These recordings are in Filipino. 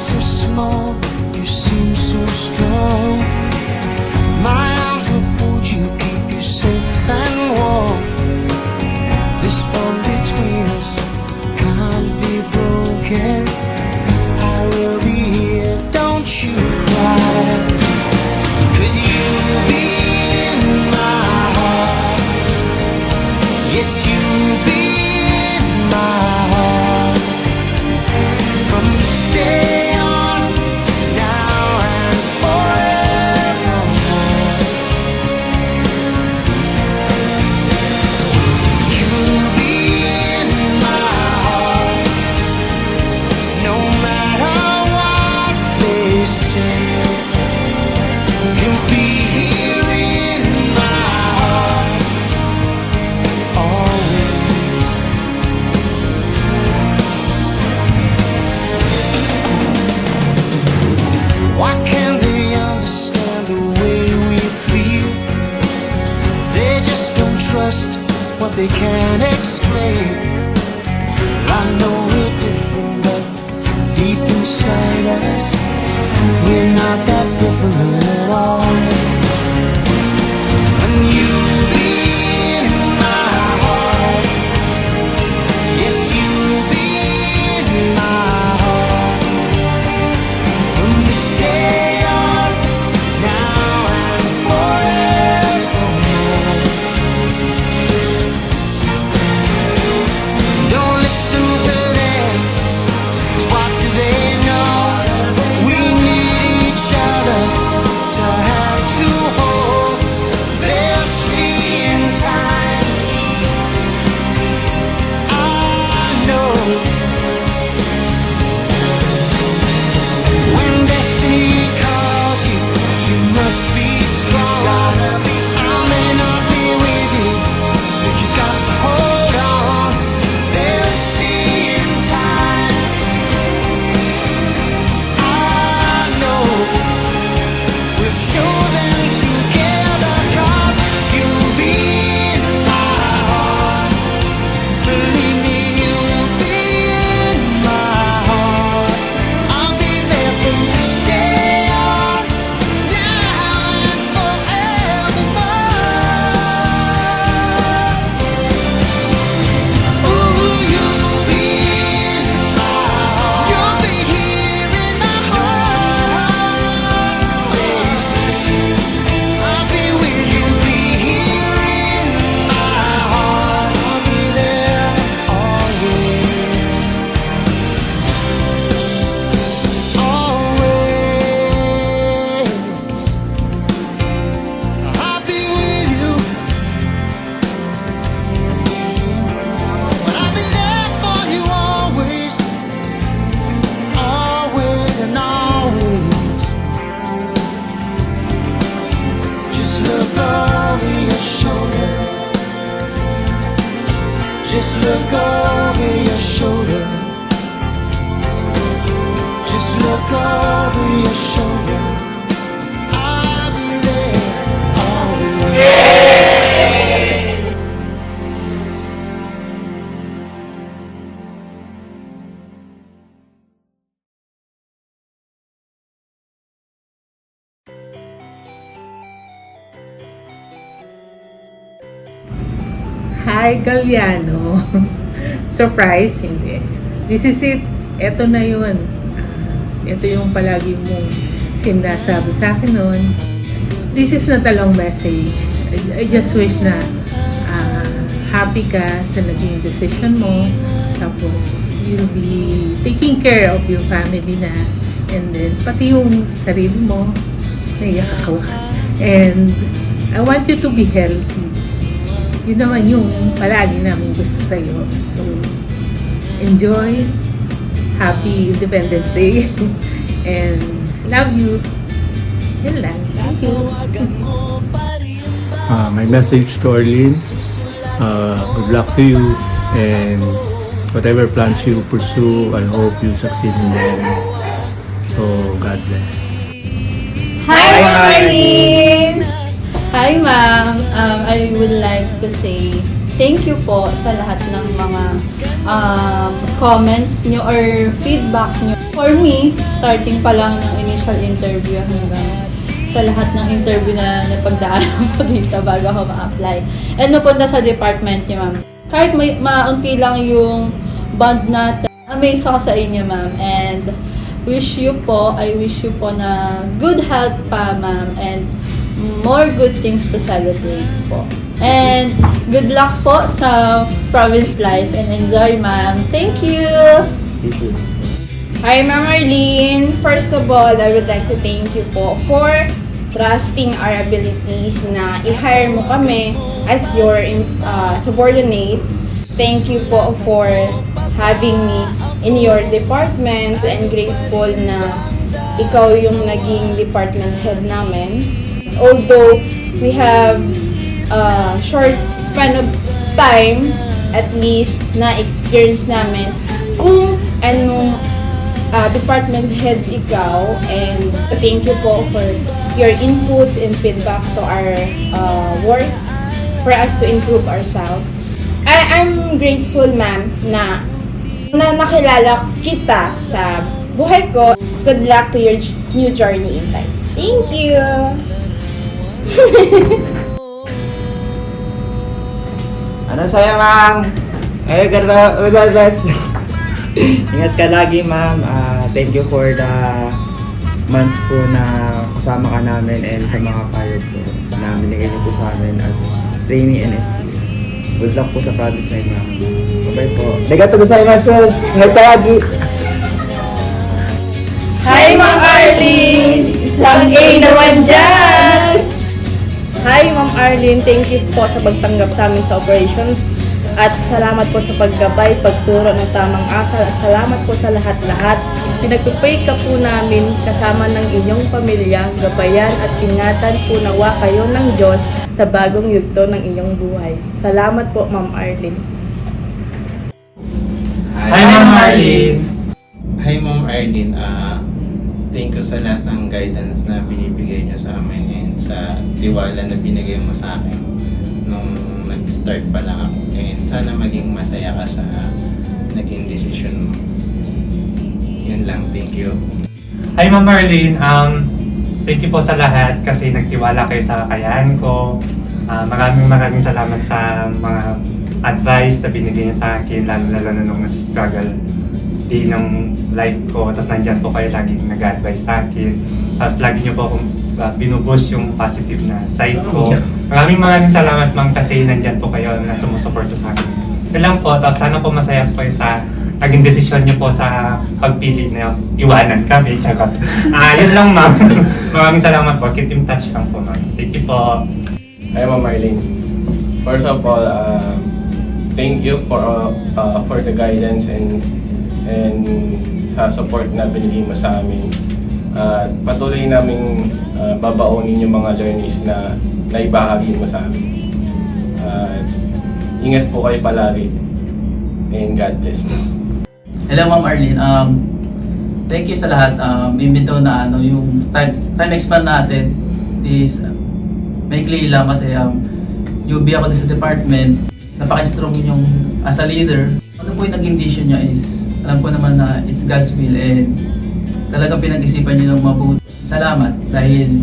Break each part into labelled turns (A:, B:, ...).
A: so small, you seem so strong. My arms will hold you, keep you safe and warm. This bond between us can't be broken. I will be here, don't you cry, 'cause you'll be in my heart. Yes, you'll be in my heart from this day on, now and forevermore. You'll be in my heart, no matter what they say. You'll be here in my heart, always. Why can't they understand the way we feel? They just don't trust what they can't explain. I know we're different, but deep inside us, we're not that different at all. And you'll be in my heart. Yes, you'll be in my heart from this day on, now and forevermore. Don't listen to them, 'cause what do they know? We need each other to have to hold. They'll see in time, I know. When destiny calls you, you must be strong. I may not be with you, but you got to hold on. They'll see in time, I know. We'll show them together, 'cause you'll be in my heart. Believe me, you'll be in my heart. I'll be there from this day on, now and forevermore. Ooh, you'll be in my heart. You'll be here in my heart. Always. I'll be with you, be here in my heart. I'll be there always. Always. I'll be with you, but I'll be there for you always. Always and always. Just look over your shoulder. Just look over your shoulder. Just look over your shoulder. I'll be there always.
B: Hi, Galliano. Surprise? Hindi. This is it. Ito na yun. Ito yung palagi mong sinasabi sa akin noon. This is not a long message. I just wish na happy ka sa naging decision mo. Tapos, you'll be taking care of your family na. And then, pati yung sarili mo, naiyak ako. And I want you to be healthy. Yun naman yung palagi namin gusto sa'yo. So, enjoy. Happy Independence Day. And love you. Yun lang. Thank you.
C: My message to Arlene, good luck to you, and whatever plans you pursue, I hope you succeed in them. So, God bless.
D: Hi, Marlene! Hi, ma'am. I would like to say thank you po sa lahat ng mga comments nyo or feedback nyo For me, starting pa lang ng initial interview hanggang sa lahat ng interview na napagdaanan ko dito bago ako ma-apply. And napunta sa department niya, ma'am. Kahit may maunti lang yung bond natin, amazed ako sa inyo, ma'am. And I wish you po na good health pa, ma'am. And more good things to celebrate po. And good luck po sa province life and enjoy, ma'am. Thank you!
E: Hi, Ma'am Arlene. First of all, I would like to thank you po for trusting our abilities na i-hire mo kami as your subordinates. Thank you po for having me in your department and grateful na ikaw yung naging department head namin. Although we have a short span of time, at least na-experience namin kung anong department head ikaw, and thank you po for your inputs and feedback to our work for us to improve ourselves. I'm grateful, ma'am, na nakilala kita sa buhay ko. Good luck to your new journey in life. Thank you!
F: Ano sa'yo, ma'am? Eh, God bless. Ingat ka lagi, ma'am. Thank you for the months po na kasama ka namin and sa mga payo po na binigay niyo po sa amin as trainee and SPA. Good luck po sa project na yun, ma'am. Bye po. Arigatou gozaimasu. Ingat ka lagi.
E: Hi, Ma'am Arlene! Isang A naman dyan! Hi, Ma'am Arlene. Thank you po sa pagtanggap sa amin sa operations. At salamat po sa paggabay, pagturo ng tamang asal. At salamat po sa lahat-lahat. Pinagpipray ka po namin kasama ng inyong pamilya, gabayan at ingatan po nawa kayo ng Diyos sa bagong yugto ng inyong buhay. Salamat po, Ma'am Arlene.
G: Hi, Ma'am Arlene! Hi, Ma'am Arlene. Thank you sa lahat ng guidance na binibigay niyo sa amin and sa tiwala na binigay mo sa akin nung nag-start pa lang ako. And sana maging masaya ka sa naging decision mo. Yun lang. Thank you.
H: Hi, Ma'am Arlene. Thank you po sa lahat kasi nagtiwala kayo sa kakayahan ko. Maraming salamat sa mga advice na binigay niyo sa akin, lalo na nung struggle din ng life ko. Tapos nandyan po kayo lagi nag-advise sa akin. Tapos lagi niyo po akong binuboost yung positive na side ko. Maraming salamat, ma'am, kasi nandyan po kayo na sumusuporta sa akin. Yun lang po. Tapos sana po masaya po kayo sa naging desisyon niyo po sa pagpili na iwanan kami. Tsaka. Yun lang, ma'am. Maraming salamat po. Keep in touch lang po, ma'am. Thank you po.
I: Hi, Ma'am Marlene. First of all, thank you for the guidance and sa support na binigay mo sa amin. Patuloy naming babaunin yung mga learnings na naibahagi mo sa amin. Ingat po kayo palagi and God bless mo.
J: Hello, Ma'am Arlene. Thank you sa lahat. Imbito na yung time expand natin is maikli lang kasi UB ako din sa department. Napaka-strong yung as a leader. Ano po yung naging decision niya is alam ko naman na it's God's will and talagang pinag-isipan niyo ng mabuti. Salamat dahil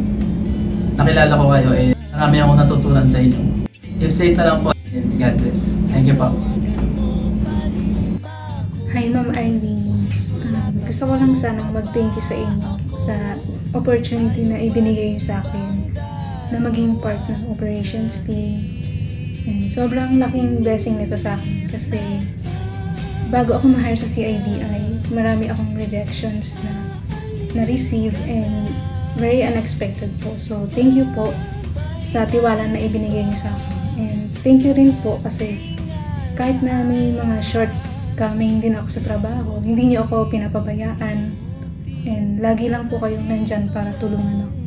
J: nakilala ko kayo and marami akong natutunan sa inyo. Keep safe na lang po and God bless. Thank you po.
K: Hi, Ma'am Arlene. Gusto ko lang sanang mag-thank you sa inyo sa opportunity na ibinigay niyo sa akin na maging part ng operations team. And sobrang laking blessing nito sa akin kasi bago ako ma-hire sa CIBI, marami akong rejections na na-receive and very unexpected po. So, thank you po sa tiwala na ibinigay niyo sa akin. And thank you rin po kasi kahit na may mga shortcoming din ako sa trabaho, hindi niyo ako pinapabayaan. And lagi lang po kayong nandyan para tulungan ako.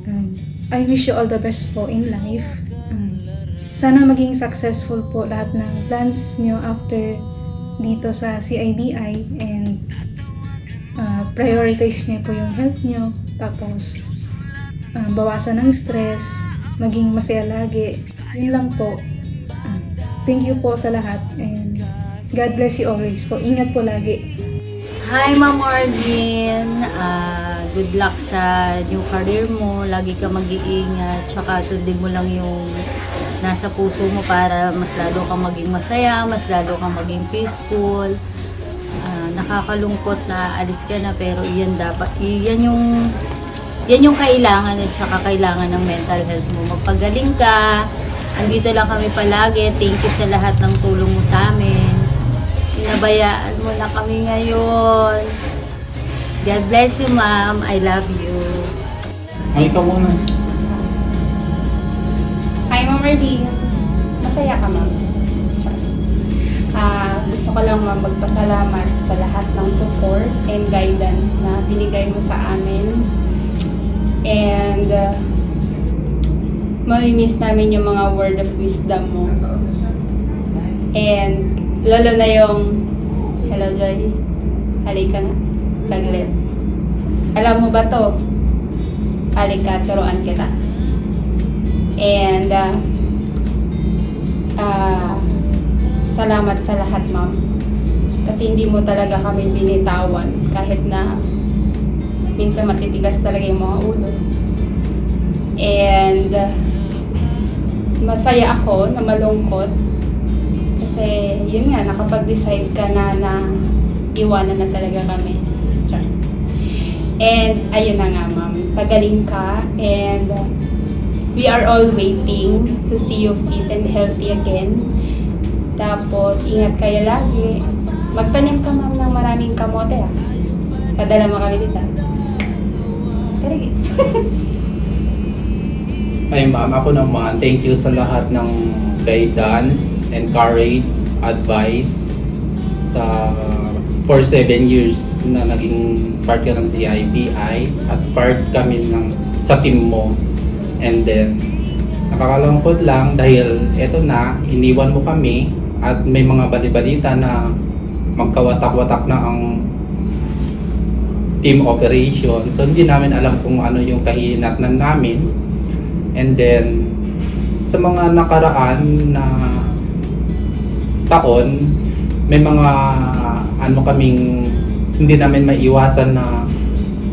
K: And I wish you all the best po in life. Sana maging successful po lahat ng plans niyo after dito sa CIBI and prioritize niyo po yung health niyo, tapos bawasan ng stress, maging masaya lagi. Yun lang po. Thank you po sa lahat and God bless you always po. Ingat po lagi.
L: Hi, Ma'am Arlene. Good luck sa new career mo. Lagi ka mag-iingat. Tsaka sundin mo lang yung nasa puso mo para mas lalo kang maging masaya, mas lalo kang maging peaceful. Nakakalungkot na alis ka na, pero yan yung kailangan, at saka kailangan ng mental health mo. Magpagaling ka. Andito lang kami palagi. Thank you sa lahat ng tulong mo sa amin. Pinabayaan mo na kami ngayon. God bless you, ma'am. I love you.
C: Ay, ikaw muna.
E: Hi, Ma'am Marlene. Masaya ka, ma'am. Gusto ko lang, ma'am, magpasalamat sa lahat ng support and guidance na binigay mo sa amin. And mamimiss namin yung mga word of wisdom mo. And lalo na yung, hello Joy, halika nga, saglit. Alam mo ba to? Halika, turuan kita. And salamat sa lahat, ma'am. Kasi hindi mo talaga kami binitawan kahit na minsan matitigas talaga yung mga ulo. And masaya ako na malungkot kasi yun nga, nakapag-decide ka na iwanan na talaga kami. Char. And ayun na nga, ma'am, pagaling ka, and we are all waiting to see you fit and healthy again. Tapos ingat kayo lagi. Magtanim ka, ma'am, ng maraming kamote, ha. Padala mo kami dito. Karigi.
M: Hi ma'am, ako naman, thank you sa lahat ng guidance, encourage, advice for 7 years na naging part ka ng CIBI at part kami sa team mo. And then, nakakalungkot lang dahil eto na, iniwan mo kami at may mga bali-balita na magkawatak-watak na ang team operation. So, hindi namin alam kung ano yung kahinatnan namin. And then, sa mga nakaraan na taon, may mga kaming hindi namin maiwasan na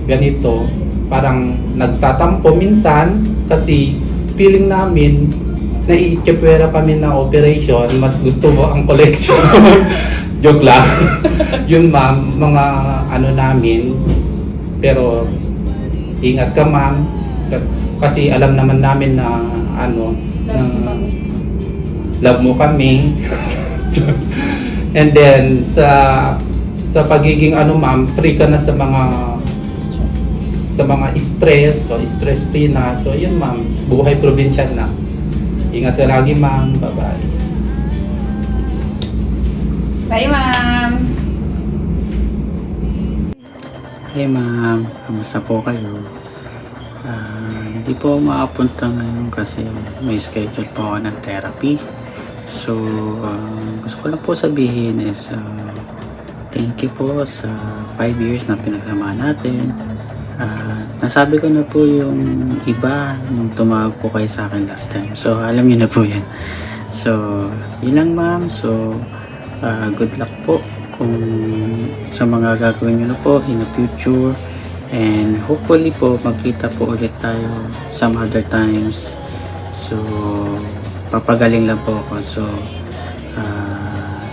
M: ganito. Parang nagtatampo minsan kasi feeling namin na ikipwera kami na operation, mas gusto mo ang collection. Joke lang. Yun ma'am, mga namin. Pero ingat ka ma'am. Kasi alam naman namin na love mo kami. And then sa pagiging ma'am, free ka na sa mga stress, so stress free na. So yun ma'am, buhay probinsya na. Ingat ka lagi ma'am. Bye-bye.
E: Bye, ma'am.
N: Hey ma'am, kamusta po kayo? Hindi po makapunta ngayon kasi may schedule po ako ng therapy. So, gusto ko lang po sabihin is thank you po sa 5 years na pinagsama natin. Nasabi ko na po yung iba nung tumawag po kayo sa akin last time. So, alam niyo na po yan. So, yun lang ma'am. So, good luck po kung sa mga gagawin nyo na po in the future. And hopefully po, magkita po ulit tayo some other times. So, papagaling lang po ako. So,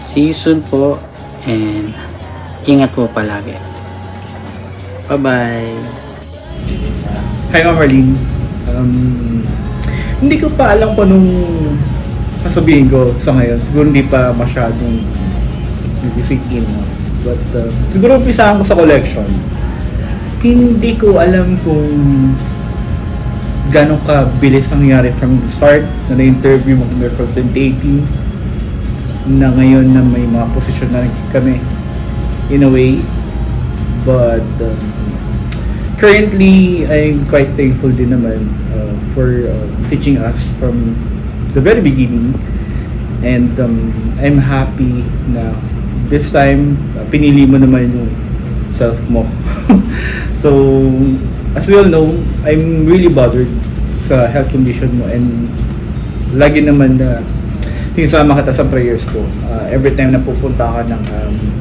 N: see you soon po. And ingat po palagi. Bye-bye.
O: Hi, Ma'am Marlene. Hindi ko pa alam kung anong sasabihin ko sa ngayon. Siguro hindi pa masyadong nag-sink in. But siguro umpisahan ko sa collection. Hindi ko alam kung gano'ng kabilis nangyari from the start na na-interview mo kami from 2018 na ngayon na may mga posisyon na kami in a way. But currently, I'm quite thankful din naman for teaching us from the very beginning. And I'm happy na this time, pinili mo naman yung self mo. So, as we all know, I'm really bothered sa health condition mo, and lagi naman na sinasama kita sa prayers ko. Every time na pupunta ka ng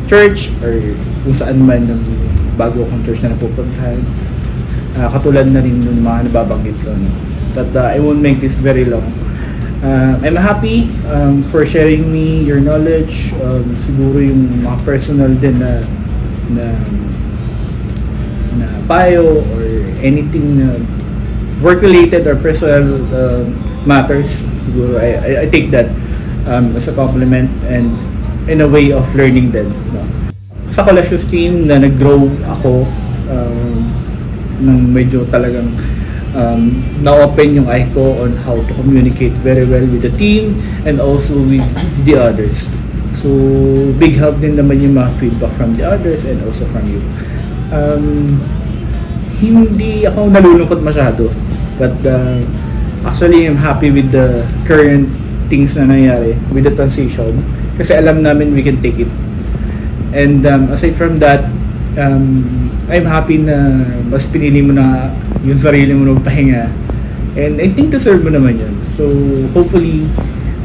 O: church or kung saan man ng bago kang church na napupuntahan. Katulad na rin ng mga nababanggit ko. No? But I won't make this very long. I'm happy for sharing me your knowledge. Siguro yung mga personal din na payo or anything na work-related or personal matters. Siguro I take that as a compliment and in a way of learning din. No? Sa Colossus team na nag-grow ako nang medyo talagang na-open yung eye ko on how to communicate very well with the team and also with the others. So, big help din naman yung mga feedback from the others and also from you. Hindi ako nalulungkot masyado. But actually, I'm happy with the current things na nangyari with the transition. Kasi alam namin we can take it. And aside from that, I'm happy na mas pinili mo na yung sarili mo na pahinga. And I think deserve mo naman yun. So, hopefully,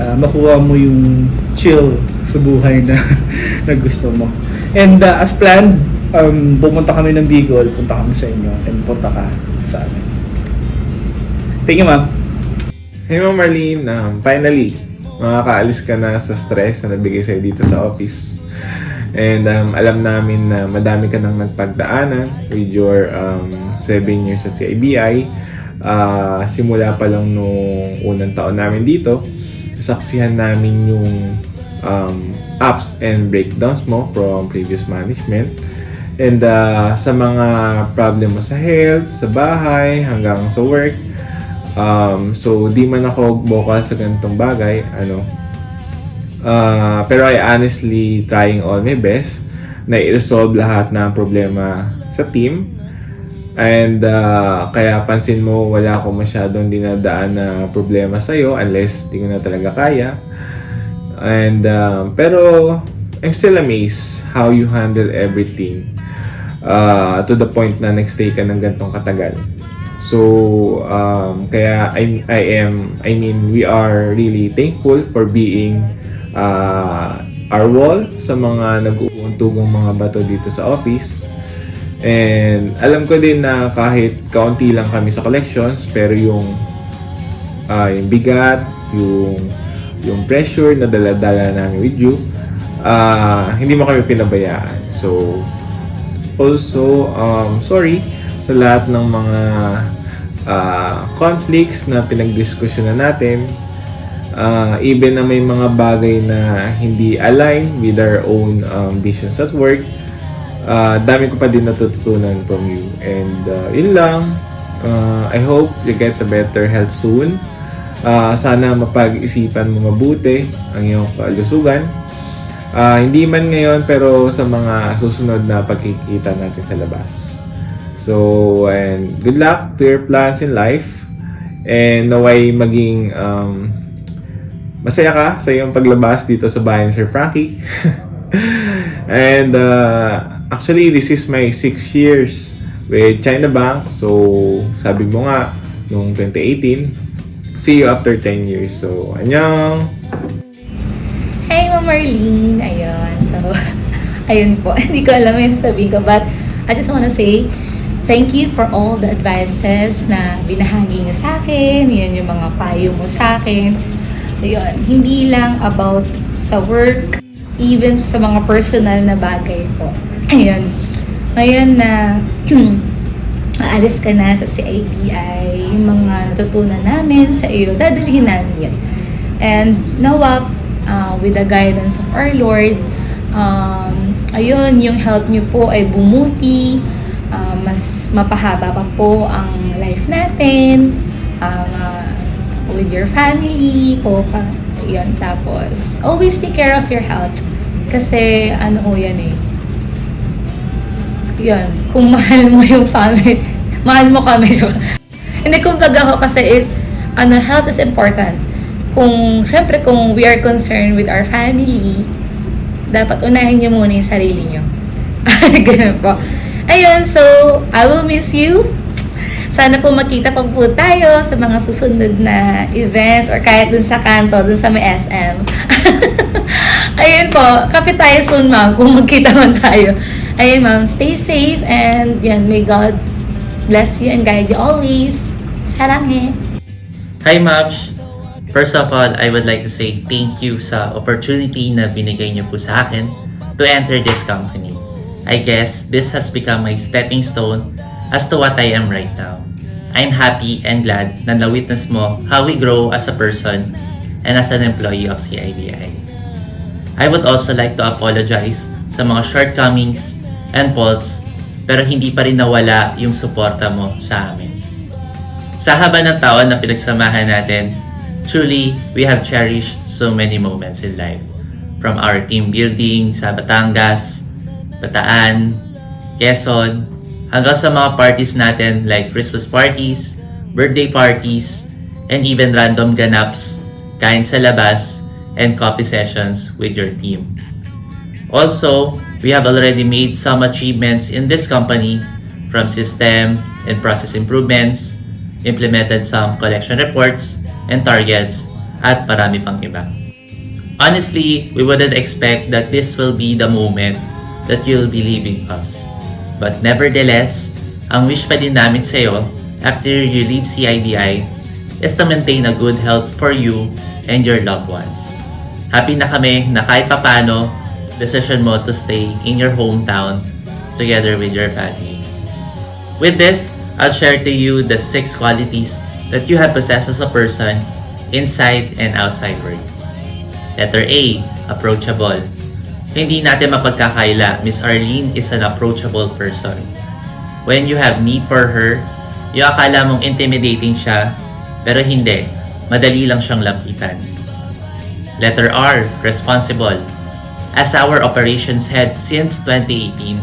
O: makuha mo yung chill sa buhay na, na gusto mo. And as planned, pumunta kami ng Bicol, punta kami sa inyo, and punta ka sa amin. Thank you, ma'am.
P: Hey, Ma'am Marlene. Finally, makakaalis ka na sa stress na nabigay sa'yo dito sa office. And alam namin na madami ka nang nagpagdaanan with your 7 years sa CIBI. Simula pa lang nung unang taon namin dito, saksihan namin yung ups and breakdowns mo from previous management. And sa mga problem mo sa health, sa bahay, hanggang sa work. So di man ako vocal sa ganitong bagay, pero I honestly trying all my best na i-resolve lahat ng problema sa team. And kaya pansin mo wala akong masyadong dinadaan na problema sa'yo unless di ko na talaga kaya. And pero I'm still amazed how you handle everything to the point na nag-stay ka ng ganitong katagal. So kaya we are really thankful for being our wall sa mga nag-uuntugong mga bato dito sa office. And alam ko din na kahit kaunti lang kami sa collections, pero yung bigat, yung pressure na dala-dala namin with you, hindi mo kami pinabayaan. So also sorry sa lahat ng mga conflicts na pinagdiskusyonan natin. Even na may mga bagay na hindi align with our own visions at work, dami ko pa din natututunan from you. And yun lang, I hope you get a better health soon. Sana mapag-isipan mo mabuti ang iyong kalusugan. Hindi man ngayon, pero sa mga susunod na pagkikita natin sa labas. So, and good luck to your plans in life. And naway maging masaya ka sa iyong paglabas dito sa bahay ni Sir Frankie. And actually, this is my 6 years with China Bank. So, sabi mo nga, noong 2018, see you after 10 years. So, annyeong!
Q: Hey, Ma'am Marlene! Ayun. So, ayun po. Hindi ko alam yung sasabihin ko. But, I just wanna say, thank you for all the advices na binahagi niyo sa akin. Yan yung mga payo mo sa akin. Ayun. Hindi lang about sa work, even sa mga personal na bagay po. Ayun. Ngayon na aalis ka na sa CIBI, yung mga natutunan namin sa iyo, dadalhin namin yan. And nawa, with the guidance of our Lord, ayun, yung health niyo po ay bumuti, mas mapahaba pa po ang life natin, with your family po. Ayun, tapos, always take care of your health. Kasi, yan eh. Yun, kung mahal mo yung family, mahal mo kami. Hindi, kumbaga ako kasi is, health is important. Syempre, kung we are concerned with our family, dapat unahin niyo muna yung sarili niyo. Ganun po. Ayun, so, I will miss you. Sana po magkita pa po tayo sa mga susunod na events or kahit dun sa kanto, dun sa may SM. Ayun po, kapit tayo soon ma'am kung magkita man tayo. Ayun ma'am, stay safe and yan, may God bless you and guide you always. Sarange!
R: Hi Mabs! First of all, I would like to say thank you sa opportunity na binigay niyo po sa akin to enter this company. I guess this has become my stepping stone as to what I am right now. I'm happy and glad na na-witness mo how we grow as a person and as an employee of CIBI. I would also like to apologize sa mga shortcomings and faults pero hindi pa rin nawala yung suporta mo sa amin. Sa haba ng taon na pinagsamahan natin, truly, we have cherished so many moments in life. From our team building sa Batangas, Bataan, Quezon, hanggang sa mga parties natin like Christmas parties, birthday parties, and even random ganaps, kain sa labas, and coffee sessions with your team. Also, we have already made some achievements in this company from system and process improvements, implemented some collection reports and targets, at marami pang iba. Honestly, we wouldn't expect that this will be the moment that you'll be leaving us. But nevertheless, ang wish pa din namin sa'yo after you leave CIBI is to maintain a good health for you and your loved ones. Happy na kami na kahit papano, decision mo to stay in your hometown together with your family. With this, I'll share to you the 6 qualities that you have possessed as a person inside and outside work. Letter A, approachable. Hindi natin mapagkakaila, Miss Arlene is an approachable person. When you have need for her, yung akala mong intimidating siya, pero hindi, madali lang siyang lapitan. Letter R, responsible. As our operations head since 2018,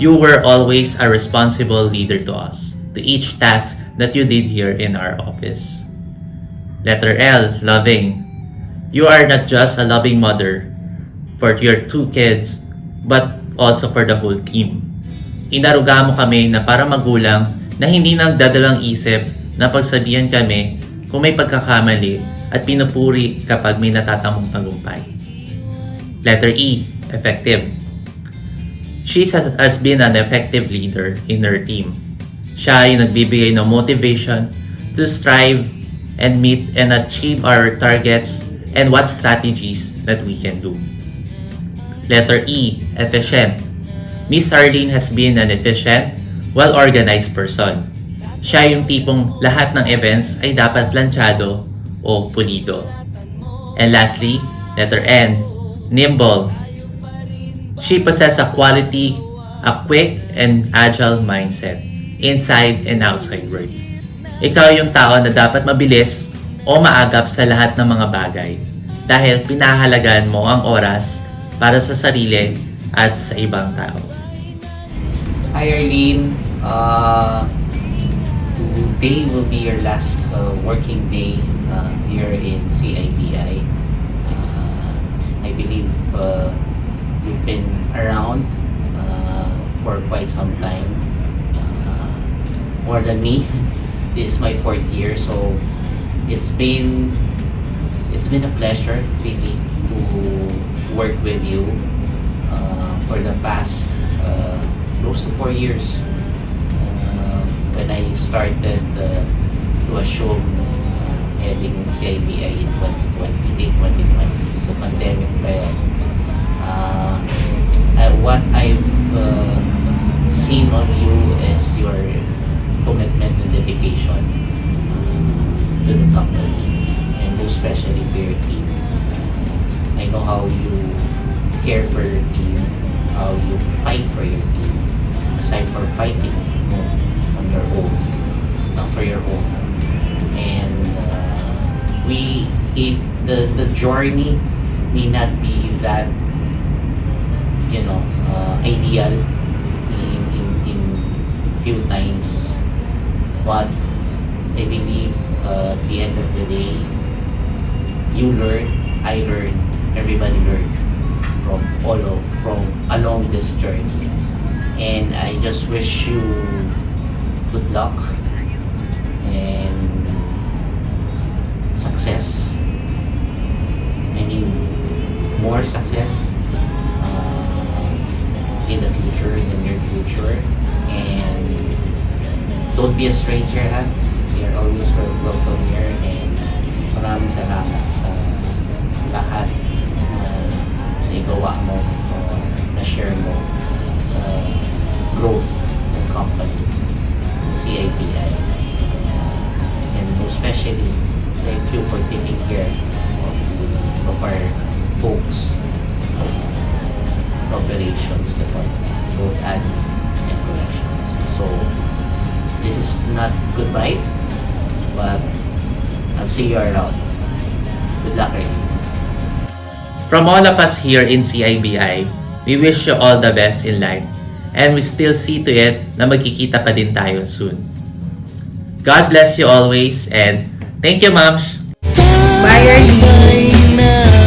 R: you were always a responsible leader to us, to each task that you did here in our office. Letter L, loving. You are not just a loving mother for your 2 kids, but also for the whole team. Inaruga mo kami na para magulang na hindi nagdadalang isip na pagsabihan kami kung may pagkakamali at pinupuri kapag may natatamong tagumpay. Letter E, effective. She has been an effective leader in her team. Siya ay nagbibigay ng motivation to strive and meet and achieve our targets and what strategies that we can do. Letter E, efficient. Miss Arlene has been an efficient, well-organized person. Siya yung tipong lahat ng events ay dapat planchado o pulido. And lastly, letter N, nimble. She possesses a quality, a quick and agile mindset, inside and outside work. Ikaw yung tao na dapat mabilis o maagap sa lahat ng mga bagay dahil pinahalagaan mo ang oras para sa sarili at sa ibang tao.
S: Hi Arlene, today will be your last working day here in CIBI. I believe you've been around for quite some time, more than me. This is my 4th year, so it's been a pleasure really to work with you for the past close to 4 years. When I started to assume heading CIBI in 2020, so pandemic pa yun. What I've seen on you is your commitment and dedication to the company, and most especially to your team. I know how you care for your team, how you fight for your team, aside from fighting on your own, for your own. And the journey may not be that, ideal in few times, but I believe at the end of the day, you learn, I learn, everybody learned from along this journey. And I just wish you good luck and success. I mean, more success in the future, in the near future. And don't be a stranger, ha? You're always welcome here, and maraming salamat sa lahat na nagawa mo o na-share mo sa growth ng company, CIBI. And most especially, thank you for taking care of our folks operations department, both admin and collections. So this is not goodbye, but I'll see you around. Good luck, Ray.
R: From all of us here in CIBI, we wish you all the best in life, and we still see to it na magkikita pa din tayo soon. God bless you always, and thank you, Ma'am.
B: Bye, Arlene.